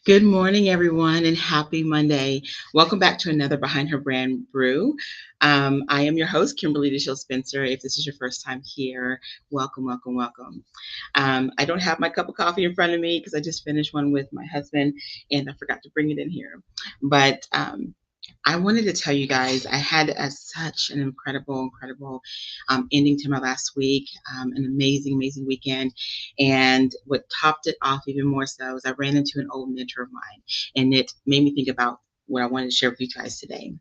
Good morning, everyone, and happy Monday. Welcome back to another Behind Her Brand Brew. I am your host, Kimberly DeShields-Spencer. If this is your first time here, welcome, welcome, welcome. I don't have my cup of coffee in front of me because I just finished one with my husband and I forgot to bring it in here. But I wanted to tell you guys I had such an incredible ending to my last week, an amazing weekend. And what topped it off even more so is I ran into an old mentor of mine, and it made me think about what I wanted to share with you guys today.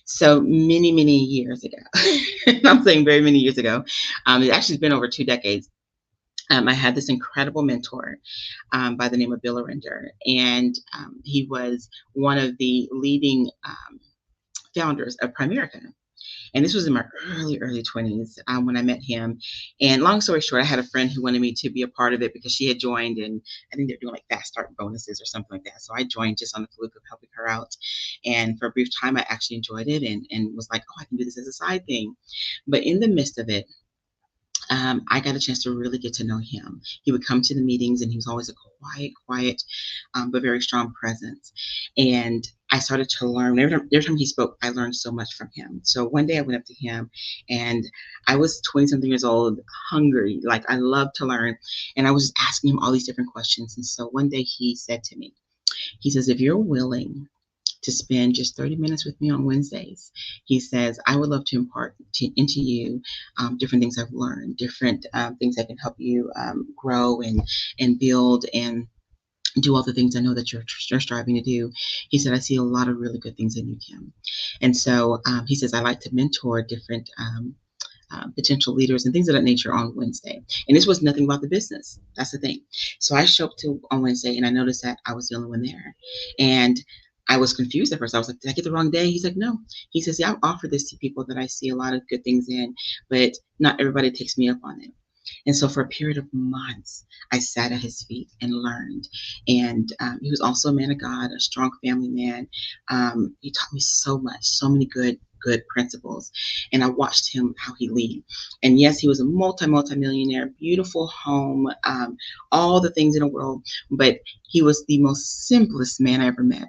So many years ago, I'm saying very many years ago, it's actually been over 2 decades. I had this incredible mentor by the name of Bill Arender, and he was one of the leading founders of Primerica. And this was in my early 20s when I met him. And long story short, I had a friend who wanted me to be a part of it because she had joined, and I think they're doing like fast start bonuses or something like that. So I joined just on the fluke of helping her out. And for a brief time, I actually enjoyed it and was like, oh, I can do this as a side thing. But in the midst of it, I got a chance to really get to know him. He would come to the meetings, and he was always a quiet, but very strong presence. And I started to learn. Every time he spoke, I learned so much from him. So one day I went up to him, and I was 20 something years old, hungry. Like I love to learn. And I was just asking him all these different questions. And so one day he said to me, he says, if you're willing to spend just 30 minutes with me on Wednesdays. He says, I would love to impart into you different things I've learned, different things that can help you grow and build and do all the things I know that you're striving to do. He said, I see a lot of really good things in you, Kim. And so he says, I like to mentor different potential leaders and things of that nature on Wednesday. And this was nothing about the business. That's the thing. So I show up to on Wednesday, and I noticed that I was the only one there. And I was confused at first. I was like, did I get the wrong day? He's like, no. He says, yeah, I've offered this to people that I see a lot of good things in, but not everybody takes me up on it. And so for a period of months, I sat at his feet and learned. And he was also a man of God, a strong family man. He taught me so much, so many good principles. And I watched him how he lead. And yes, he was a multi-millionaire, beautiful home, all the things in the world, but he was the most simplest man I ever met.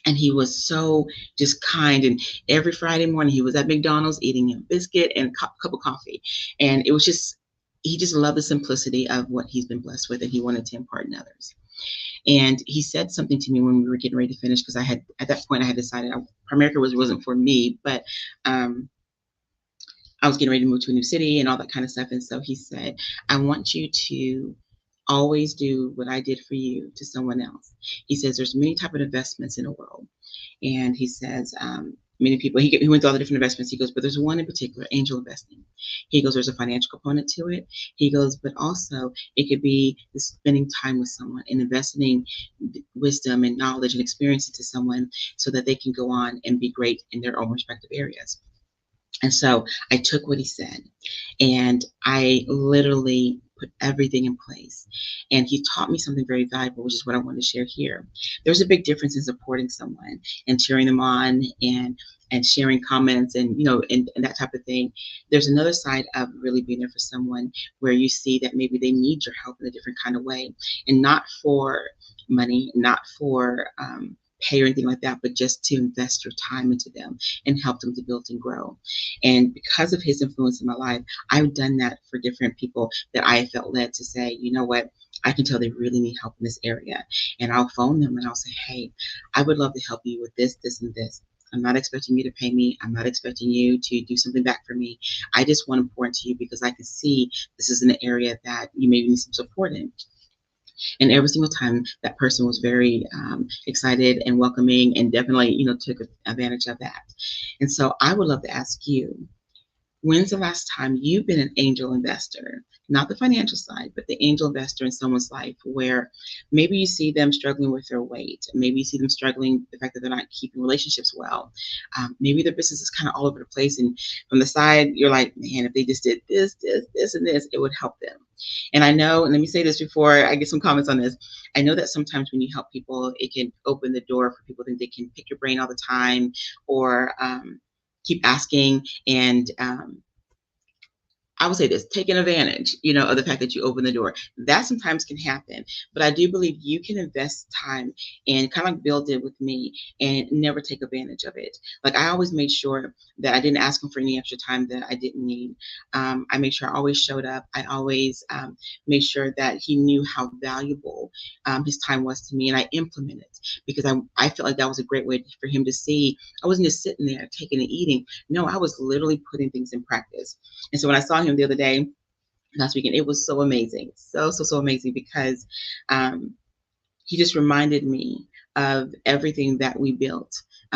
And he was so just kind. And every Friday morning, he was at McDonald's eating a biscuit and a cup of coffee. And it was just, he just loved the simplicity of what he's been blessed with, and he wanted to impart in others. And he said something to me when we were getting ready to finish, because I had, at that point, I had decided Primerica wasn't for me, but I was getting ready to move to a new city and all that kind of stuff. And so he said, I want you to always do what I did for you to someone else. He says, there's many type of investments in the world. And he says, many people, he went through all the different investments. He goes, but there's one in particular, angel investing. He goes, there's a financial component to it. He goes, but also it could be spending time with someone and investing wisdom and knowledge and experience into someone so that they can go on and be great in their own respective areas. And so I took what he said, and I literally put everything in place. And he taught me something very valuable, which is what I want to share here. There's a big difference in supporting someone and cheering them on and sharing comments and and that type of thing. There's another side of really being there for someone where you see that maybe they need your help in a different kind of way, and not for money, not for pay or anything like that, but just to invest your time into them and help them to build and grow. And because of his influence in my life, I've done that for different people that I felt led to say, you know what, I can tell they really need help in this area. And I'll phone them and I'll say, hey, I would love to help you with this, this, and this. I'm not expecting you to pay me. I'm not expecting you to do something back for me. I just want to pour into you because I can see this is an area that you maybe need some support in. And every single time that person was very excited and welcoming and definitely, took advantage of that. And so I would love to ask you, when's the last time you've been an angel investor, not the financial side, but the angel investor in someone's life where maybe you see them struggling with their weight, maybe you see them struggling with the fact that they're not keeping relationships well, maybe their business is kind of all over the place, and from the side you're like, man, if they just did this, and this, it would help them. And I know, and let me say this before I get some comments on this, I know that sometimes when you help people, it can open the door for people that they can pick your brain all the time or keep asking. And I would say this, taking advantage, of the fact that you open the door. That sometimes can happen. But I do believe you can invest time and kind of like Bill did with me and never take advantage of it. Like I always made sure that I didn't ask him for any extra time that I didn't need. I made sure I always showed up. I always made sure that he knew how valuable his time was to me, and I implemented because I felt like that was a great way for him to see I wasn't just sitting there taking and eating. No, I was literally putting things in practice. And so when I saw him the other day, last weekend, it was so amazing. So amazing because um, he just reminded me of everything that we built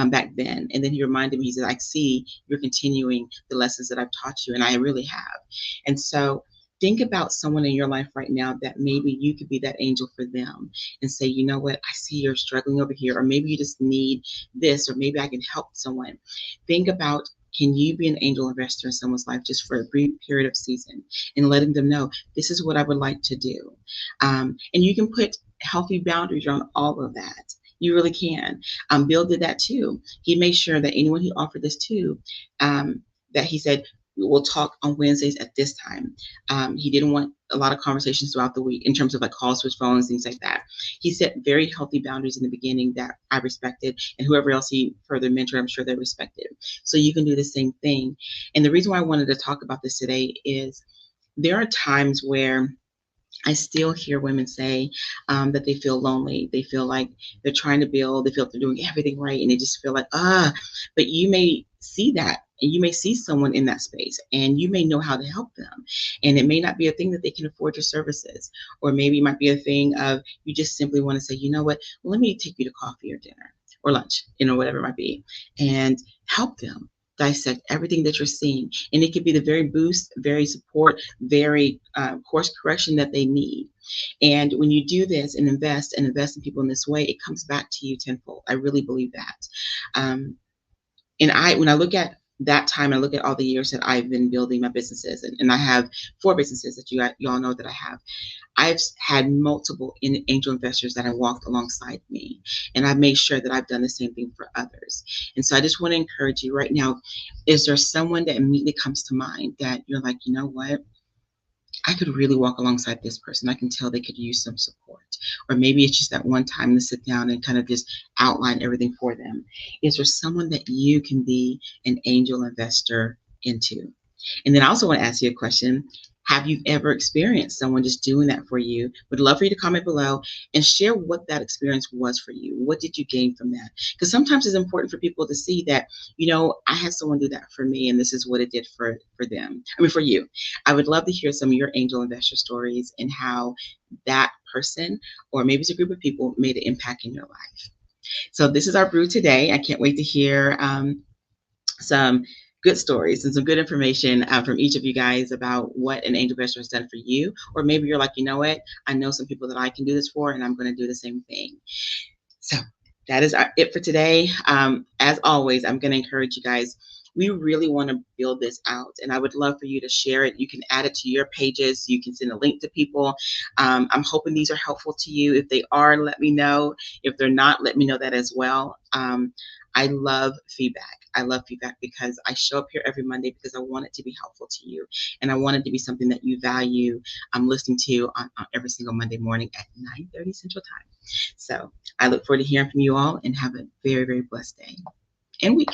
back then. And then he reminded me, he said, I see you're continuing the lessons that I've taught you. And I really have. And so think about someone in your life right now that maybe you could be that angel for them and say, you know what, I see you're struggling over here, or maybe you just need this, or maybe I can help someone. Think about, can you be an angel investor in someone's life just for a brief period of season and letting them know this is what I would like to do? And you can put healthy boundaries around all of that. You really can. Bill did that too. He made sure that anyone he offered this to, that he said, we will talk on Wednesdays at this time. He didn't want a lot of conversations throughout the week in terms of like calls, switch phones, things like that. He set very healthy boundaries in the beginning that I respected, and whoever else he further mentored, I'm sure they respected. So you can do the same thing. And the reason why I wanted to talk about this today is there are times where I still hear women say that they feel lonely. They feel like they're trying to build. They feel like they're doing everything right, and they just feel like But you may see that, and you may see someone in that space, and you may know how to help them. And it may not be a thing that they can afford your services, or maybe it might be a thing of you just simply want to say, you know what, let me take you to coffee or dinner or lunch, whatever it might be, and help them dissect everything that you're seeing. And it could be the very boost, very support, very course correction that they need. And when you do this and invest in people in this way, it comes back to you tenfold. I really believe that. When I look at that time, I look at all the years that I've been building my businesses, and I have 4 businesses that you all know that I have. I've had multiple angel investors that have walked alongside me, and I've made sure that I've done the same thing for others. And so I just want to encourage you right now, is there someone that immediately comes to mind that you're like, you know what? I could really walk alongside this person. I can tell they could use some support. Or maybe it's just that one time to sit down and kind of just outline everything for them. Is there someone that you can be an angel investor into? And then I also want to ask you a question. Have you ever experienced someone just doing that for you? Would love for you to comment below and share what that experience was for you. What did you gain from that? Because sometimes it's important for people to see that, I had someone do that for me, and this is what it did for them. I mean, for you. I would love to hear some of your angel investor stories and how that person, or maybe it's a group of people, made an impact in your life. So this is our brew today. I can't wait to hear some good stories and some good information from each of you guys about what an angel investor has done for you. Or maybe you're like, you know what? I know some people that I can do this for, and I'm going to do the same thing. So that is it for today. As always, I'm going to encourage you guys. We really want to build this out, and I would love for you to share it. You can add it to your pages. You can send a link to people. I'm hoping these are helpful to you. If they are, let me know. If they're not, let me know that as well. I love feedback. I love feedback because I show up here every Monday because I want it to be helpful to you. And I want it to be something that you value listening to on every single Monday morning at 9:30 Central Time. So I look forward to hearing from you all, and have a very, very blessed day and week.